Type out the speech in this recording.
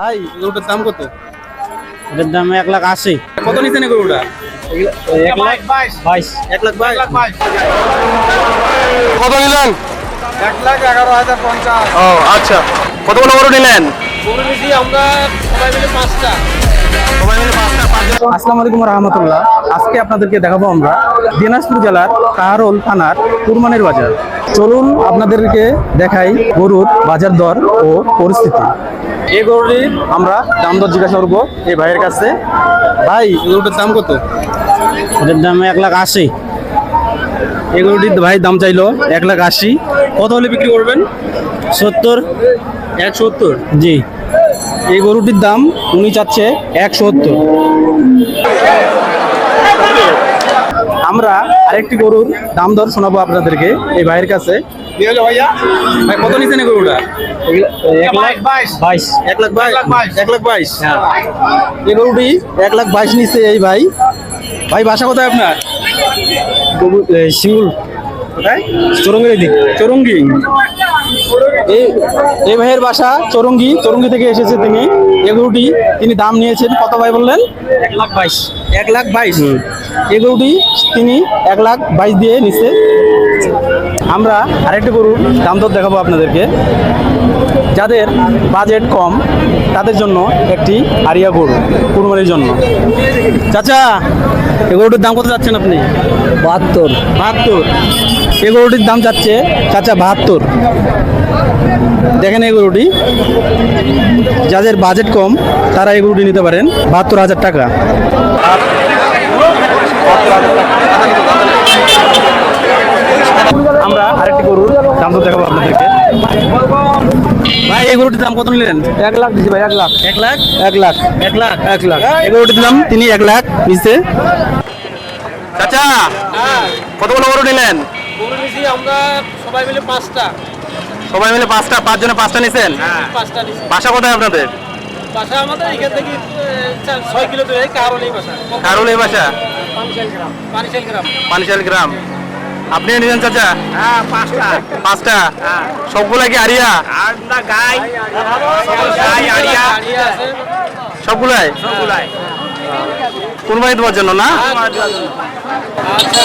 ভাই গরুটার দাম কত? এটার দাম 1,80,000। কত নিছেন এই গরুটা? 1,22,000। 1,22,000। কত নিলেন? 1,11,050। ও আচ্ছা, কতগুলো গরু নিলেন? গরু নিছি আমরা সবাই মিলে 5টা। আসসালামু আলাইকুম রহমতুল্লাহ। আজকে আপনাদেরকে দেখাবো আমরা দিনাজপুর জেলার কাহারোল থানার কুরবানির বাজার। চলুন আপনাদেরকে দেখাই গরুর বাজার দর ও পরিস্থিতি। এই গরুটির আমরা দাম দর জিজ্ঞাসা করবো এই ভাইয়ের কাছে। ভাই গরুটার দাম কত? এটার দাম 1,80,000। এই গরুটির ভাই দাম চাইলো 1,80,000। কত হলে বিক্রি করবেন? 70। 170। জি। এই গরুটির দাম উনি চাচ্ছে 170। আমরা আরেকটি গরুর দাম দর শোনাবো আপনাদেরকে এই ভাইয়ের কাছে। ভাইয়া ভাই কত নিছেন এই গরুটা? 1,22,000। 1,22,000। হ্যাঁ। এই গরুটি 1,22,000 নিচ্ছে এই ভাই। ভাই বাসা কোথায় আপনার? শিমুল কোথায়? চরঙ্গের দিক। চরঙ্গি। এই ভাইয়ের বাসা চরঙ্গি থেকে এসেছে তিনি। এই গরুটি তিনি দাম নিয়েছেন কত ভাই বললেন? 1,22,000। 1,22,000। এই গরুটি তিনি 1,22,000 দিয়ে নিচ্ছে। আমরা আরেকটি গরুর দাম দর দেখাবো আপনাদেরকে। যাদের বাজেট কম তাদের জন্য একটি আরিয়া গরু কুরবানির জন্য। চাচা এই গরুটির দাম কত যাচ্ছেন আপনি? 72। এই গরুটির দাম যাচ্ছে চাচা 72। দেখেন এই গরুটি, যাদের বাজেট কম তারা এই গরুটি নিতে পারেন 72,000 টাকা। আমরা আরেকটি গরুর দাম তো দেখাবো আপনাদেরকে। ভাই এই গরুটির দাম কত নিলেন? 1,00,000 দিছি ভাই। 1,00,000। 1,00,000। 1,00,000। 1,00,000। এই গরুটির দাম তিনি 1,00,000 নিচ্ছে। চাচা কতগুলো গরু নিলেন? গরু নিছি আমরা সবাই মিলে 5টা। সবাই মিলে 5টা, 5 জনে 5টা নিছেন? 5টা নিছি। বাসা কোথায় আপনাদের? বাসা আমাদের এখান থেকে 6 কিলো দূরে কাহারোল এই বাসা। কারুল এই বাসা? পানিশাল গ্রাম। পানিশাল গ্রাম। আপনি নিলেন চাচা? হ্যাঁ 5টা। 5টা? সবগুলা কি আরিয়া? আর না গাই আড়িয়া আছে সবগুলাই? কুরবানি দেওয়ার জন্য না? আচ্ছা